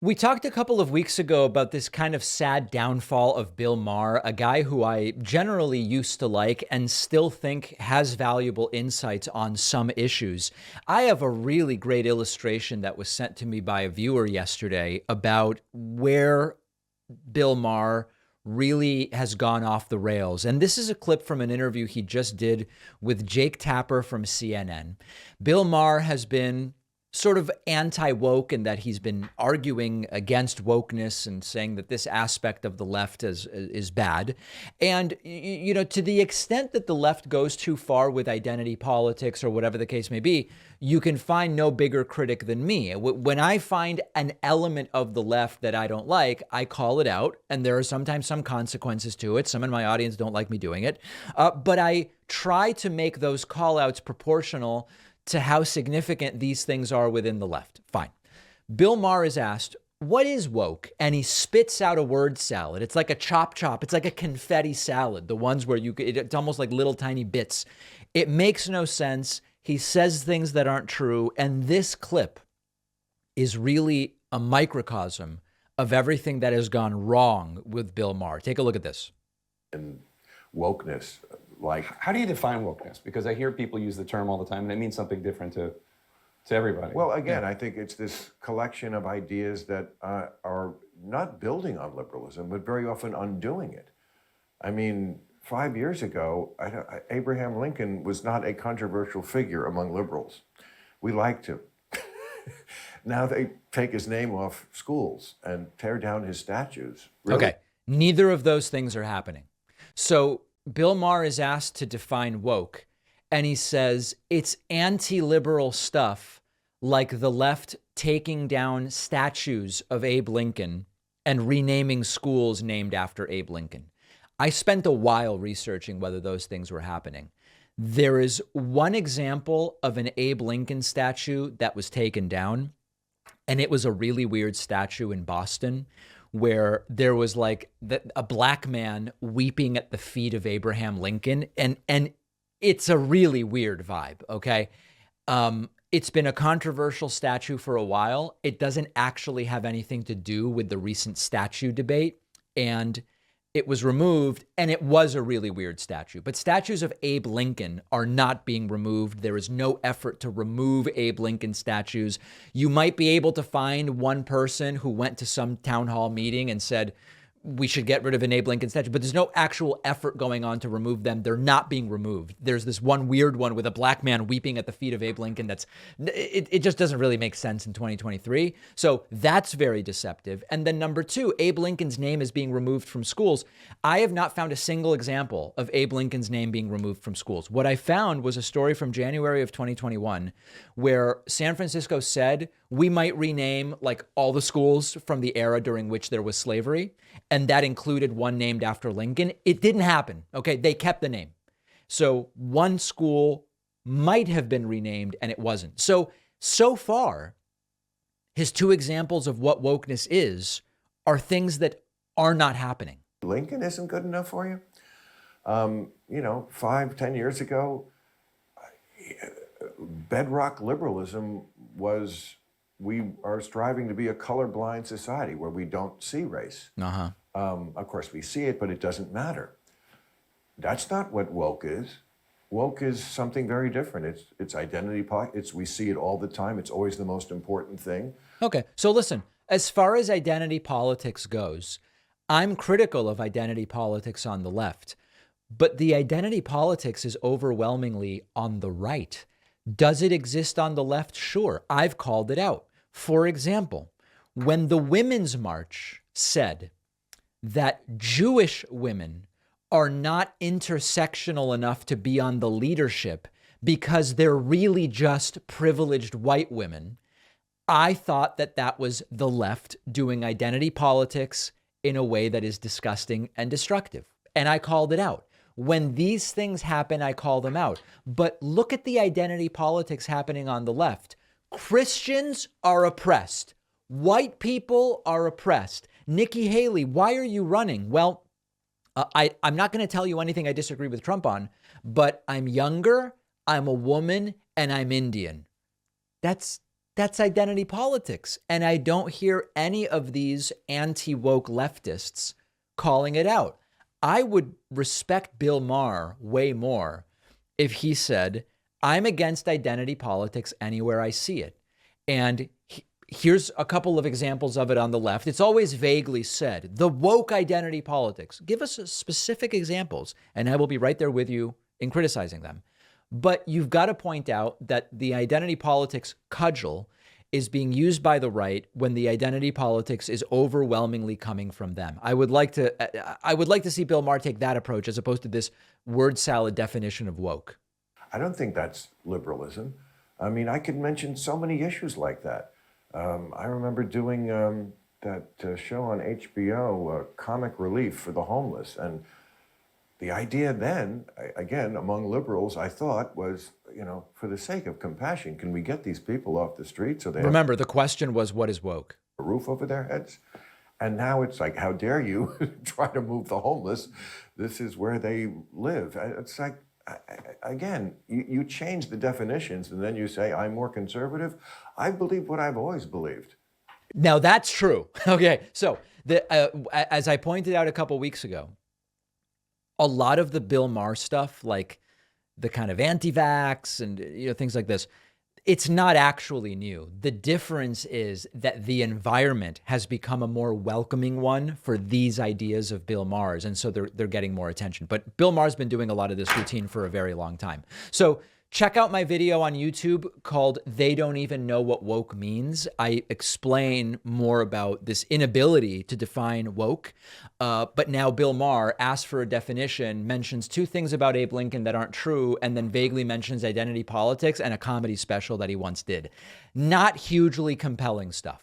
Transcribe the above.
We talked a couple of weeks ago about this kind of sad downfall of Bill Maher, a guy who I generally used to like and still think has valuable insights on some issues. I have a really great illustration that was sent to me by a viewer yesterday about where Bill Maher really has gone off the rails. And this is a clip from an interview he just did with Jake Tapper from CNN. Bill Maher has been sort of anti-woke in that he's been arguing against wokeness and saying that this aspect of the left is bad. And, you know, to the extent that the left goes too far with identity politics or whatever the case may be, you can find no bigger critic than me. When I find an element of the left that I don't like, I call it out, and there are sometimes some consequences to it. Some in my audience don't like me doing it, but I try to make those call outs proportional to how significant these things are within the left. Fine. Bill Maher is asked, what is woke? And he spits out a word salad. It's like a chop chop. It's like a confetti salad. The ones where it's almost like little tiny bits. It makes no sense. He says things that aren't true. And this clip is really a microcosm of everything that has gone wrong with Bill Maher. Take a look at this. And wokeness, like, how do you define wokeness? Because I hear people use the term all the time, and it means something different to everybody. well, again, I think it's this collection of ideas that are not building on liberalism, but very often undoing it. I mean, 5 years ago, Abraham Lincoln was not a controversial figure among liberals. We liked him. Now they take his name off schools and tear down his statues. Really? Okay. Neither of those things are happening. So Bill Maher is asked to define woke, and he says it's anti-liberal stuff like the left taking down statues of Abe Lincoln and renaming schools named after Abe Lincoln. I spent a while researching whether those things were happening. There is one example of an Abe Lincoln statue that was taken down, and it was a really weird statue in Boston where there was like a black man weeping at the feet of Abraham Lincoln. And it's a really weird vibe, okay? It's been a controversial statue for a while. It doesn't actually have anything to do with the recent statue debate. And it was removed, and it was a really weird statue. But statues of Abe Lincoln are not being removed. There is no effort to remove Abe Lincoln statues. You might be able to find one person who went to some town hall meeting and said, we should get rid of an Abe Lincoln statue, but there's no actual effort going on to remove them. They're not being removed. There's this one weird one with a black man weeping at the feet of Abe Lincoln. It just doesn't really make sense in 2023. So that's very deceptive. And then number two, Abe Lincoln's name is being removed from schools. I have not found a single example of Abe Lincoln's name being removed from schools. What I found was a story from January of 2021 where San Francisco said we might rename like all the schools from the era during which there was slavery. And that included one named after Lincoln. It didn't happen. Okay. They kept the name. So one school might have been renamed and it wasn't. So far, his two examples of what wokeness is are things that are not happening. Lincoln isn't good enough for you? 5-10 years ago, bedrock liberalism was we are striving to be a colorblind society where we don't see race. Of course, we see it, but it doesn't matter. That's not what woke is. Woke is something very different. It's identity. We see it all the time. It's always the most important thing. Okay, so listen, as far as identity politics goes, I'm critical of identity politics on the left, but the identity politics is overwhelmingly on the right. Does it exist on the left? Sure. I've called it out. For example, when the Women's March said that Jewish women are not intersectional enough to be on the leadership because they're really just privileged white women, I thought that that was the left doing identity politics in a way that is disgusting and destructive. And I called it out. When these things happen, I call them out. But look at the identity politics happening on the left. Christians are oppressed. White people are oppressed. Nikki Haley, why are you running? Well, I'm not going to tell you anything I disagree with Trump on, but I'm younger, I'm a woman, and I'm Indian. That's That's identity politics. And I don't hear any of these anti-woke leftists calling it out. I would respect Bill Maher way more if he said, I'm against identity politics anywhere I see it. And here's a couple of examples of it on the left. It's always vaguely said, the woke identity politics. Give us specific examples, and I will be right there with you in criticizing them. But you've got to point out that the identity politics cudgel is being used by the right when the identity politics is overwhelmingly coming from them. I would like to see Bill Maher take that approach as opposed to this word salad definition of woke. I don't think that's liberalism. I mean, I could mention so many issues like that. I remember doing that show on HBO, Comic Relief for the Homeless. And the idea then, again, among liberals, I thought was, for the sake of compassion, can we get these people off the street so they Remember, the question was, what is woke? have a roof over their heads? And now it's like, how dare you try to move the homeless? This is where they live. It's like, again, you change the definitions and then you say, I'm more conservative. I believe what I've always believed. Now, that's true. Okay, so as I pointed out a couple weeks ago, a lot of the Bill Maher stuff, like the kind of anti-vax and things like this, it's not actually new. The difference is that the environment has become a more welcoming one for these ideas of Bill Maher's, and so they're getting more attention. But Bill Maher's been doing a lot of this routine for a very long time. So check out my video on YouTube called They Don't Even Know What Woke Means. I explain more about this inability to define woke. But now Bill Maher asks for a definition, mentions two things about Abe Lincoln that aren't true, and then vaguely mentions identity politics and a comedy special that he once did. Not hugely compelling stuff.